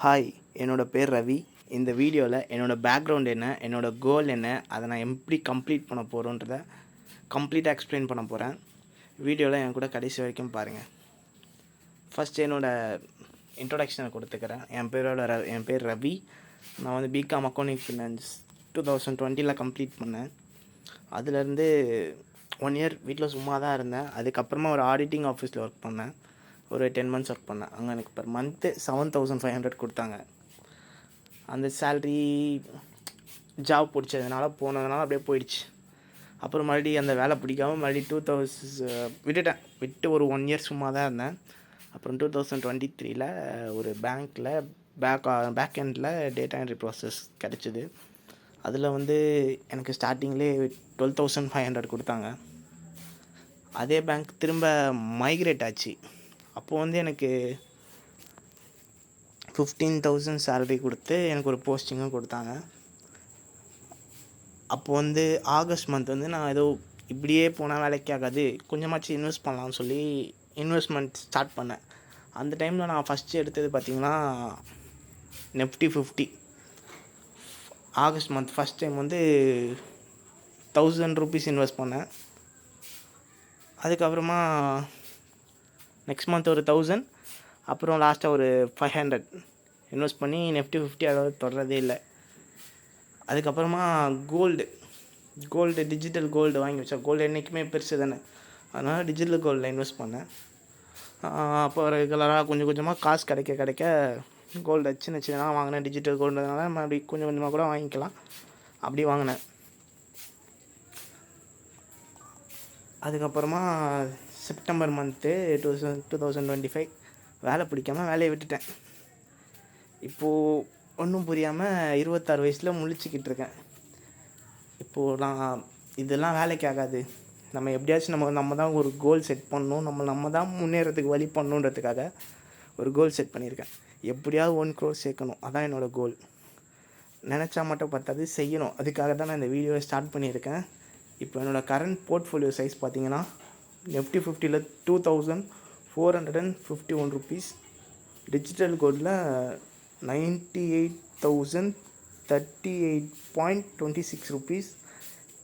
Hi, என்னோட பேர் ரவி. இந்த வீடியோவில் என்னோடய பேக்ரவுண்ட் என்ன, என்னோடய கோல் என்ன, அதை நான் எப்படி கம்ப்ளீட் பண்ண போகிறோன்றத கம்ப்ளீட்டாக எக்ஸ்பிளைன் பண்ண போகிறேன். வீடியோவில் என் கூட கடைசி வரைக்கும் பாருங்கள். ஃபஸ்ட் என்னோடய இன்ட்ரொடக்ஷனை கொடுத்துக்கிறேன். என் பேர் ரவி. நான் வந்து பிகாம் அக்கௌண்டிங் ஃபினான்ஸ் 2020 கம்ப்ளீட் பண்ணேன். அதுலேருந்து 1 இயர் வீட்டில் சும்மா தான் இருந்தேன். அதுக்கப்புறமா ஒரு ஆடிட்டிங் ஆஃபீஸில் ஒர்க் பண்ணேன். ஒரு 10 months ஒர்க் பண்ணேன். அங்கே எனக்கு பர் மந்த்து 7500 கொடுத்தாங்க. அந்த சேல்ரி ஜாப் பிடிச்சதுனால போனதுனால அப்படியே போயிடுச்சு. அப்புறம் மறுபடியும் அந்த வேலை பிடிக்காமல் மறுபடியும் 2000 விட்டு ஒரு 1 இயர் சும்மா தான் இருந்தேன். அப்புறம் 2023 ஒரு பேங்க்கில் பேக் எண்டில் டேட்டா என்ட்ரி ப்ராசஸ் கிடச்சிது. அதில் வந்து எனக்கு ஸ்டார்டிங்லேயே 12,500 கொடுத்தாங்க. அதே பேங்க் திரும்ப மைக்ரேட் ஆச்சு. அப்போது வந்து எனக்கு 15,000 சேலரி கொடுத்து எனக்கு ஒரு போஸ்டிங்கும் கொடுத்தாங்க. அப்போது வந்து ஆகஸ்ட் மந்த் வந்து நான் ஏதோ இப்படியே போனால் வேலைக்கு ஆகாது, கொஞ்சமாச்சு இன்வெஸ்ட் பண்ணலாம்னு சொல்லி இன்வெஸ்ட்மெண்ட் ஸ்டார்ட் பண்ணேன். அந்த டைமில் நான் ஃபஸ்ட்டு எடுத்தது பார்த்திங்கன்னா Nifty 50. August month first time வந்து 1000 rupees இன்வெஸ்ட் பண்ணேன். அதுக்கப்புறமா நெக்ஸ்ட் மந்த் ஒரு 1000, அப்புறம் லாஸ்ட்டாக ஒரு 500 இன்வெஸ்ட் பண்ணி Nifty 50 அதாவது தொடரதே இல்லை. அதுக்கப்புறமா டிஜிட்டல் கோல்டு வாங்கி வச்சேன். கோல்டு என்றைக்குமே பெருசு தானே, அதனால் டிஜிட்டல் கோல்டில் இன்வெஸ்ட் பண்ணேன். அப்போ ரெகுலராக கொஞ்சம் கொஞ்சமாக காசு கிடைக்க கோல்டு சின்னதாக வாங்கினேன். டிஜிட்டல் கோல்டுனால நம்ம அப்படி கொஞ்சம் கொஞ்சமாக கூட வாங்கிக்கலாம், அப்படி வாங்கினேன். அதுக்கப்புறமா செப்டம்பர் மந்த்து 2025 வேலை பிடிக்காமல் வேலையை விட்டுட்டேன். இப்போது ஒன்றும் புரியாமல் 26 வயசில் முழிச்சிக்கிட்டு இருக்கேன். இப்போது நான் இதெல்லாம் வேலைக்கு ஆகாது, நம்ம எப்படியாச்சும் நம்ம தான் ஒரு கோல் செட் பண்ணணும், நம்ம தான் முன்னேறதுக்கு வழி பண்ணணுன்றதுக்காக ஒரு கோல் செட் பண்ணியிருக்கேன். எப்படியாவது 1 crore சேர்க்கணும், அதான் என்னோடய கோல். நினச்சா மட்டும் பத்தாது, செய்யணும். அதுக்காக தான் நான் இந்த வீடியோவை ஸ்டார்ட் பண்ணியிருக்கேன். இப்போ என்னோடய கரண்ட் போர்ட்ஃபோலியோ சைஸ் பார்த்திங்கன்னா Nifty 50 2,451 rupees, டிஜிட்டல் கோல்டில் 98,038.26 rupees,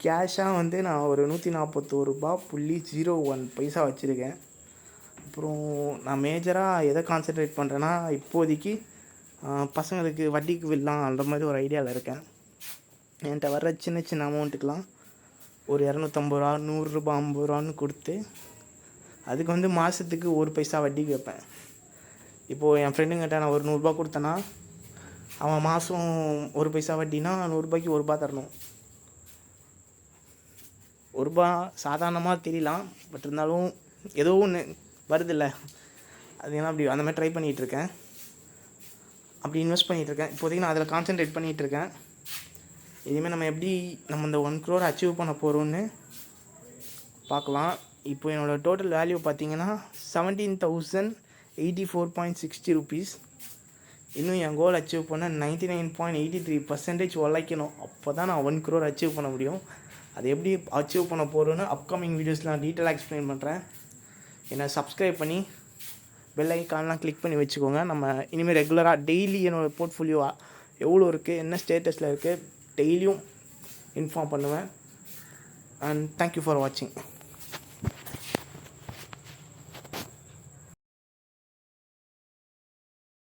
கேஷாக வந்து நான் ஒரு 141.01 பைசா வச்சுருக்கேன். அப்புறம் நான் மேஜராக எதை கான்சென்ட்ரேட் பண்ணுறேன்னா, இப்போதைக்கு பசங்களுக்கு வட்டிக்கு விடலாம் அந்த மாதிரி ஒரு ஐடியாவில் இருக்கேன். என்கிட்ட வர்ற சின்ன அமௌண்ட்டுக்கெலாம் ஒரு 250 ரூபா, 100 ரூபா, 50 ரூபான்னு கொடுத்து அதுக்கு வந்து மாதத்துக்கு 1 பைசா வட்டிக்கு வைப்பேன். இப்போது என் ஃப்ரெண்டுங்கிட்ட நான் ஒரு 100 ரூபா கொடுத்தேன்னா அவன் மாதம் 1 பைசா வட்டினா 100 ரூபாய்க்கு 1 ரூபா தரணும். 1 ரூபா சாதாரணமாக தெரியலாம், பட் இருந்தாலும் ஏதோ ஒன்று வருதில்ல, அது ஏன்னா அப்படி அந்த மாதிரி ட்ரை பண்ணிகிட்ருக்கேன். அப்படி இன்வெஸ்ட் பண்ணிகிட்ருக்கேன். இப்போதைக்கு நான் அதில் கான்சென்ட்ரேட் பண்ணிகிட்ருக்கேன். இனிமேல் நம்ம எப்படி இந்த 1 crore அச்சீவ் பண்ண போகிறோன்னு பார்க்கலாம். இப்போ என்னோடய டோட்டல் வேல்யூ பார்த்திங்கன்னா 17,084.60 rupees. இன்னும் என் கோல் அச்சீவ் பண்ண 99.83% உழைக்கணும். அப்போ தான் நான் 1 crore அச்சீவ் பண்ண முடியும். அது எப்படி அச்சீவ் பண்ண போகிறோன்னு அப்கமிங் வீடியோஸில் நான் டீட்டெயிலாக எக்ஸ்பிளைன் பண்ணுறேன். என்னை சப்ஸ்கிரைப் பண்ணி பெல் ஐக்கான்லாம் கிளிக் பண்ணி வச்சுக்கோங்க. நம்ம இனிமேல் ரெகுலராக டெய்லி என்னோடய போர்ட்ஃபோலியோ எவ்வளோ இருக்குது, என்ன ஸ்டேட்டஸில் இருக்குது, டெய்லியும் இன்ஃபார்ம் பண்ணுவேன். அண்ட் தேங்க்யூ ஃபார் வாட்சிங்.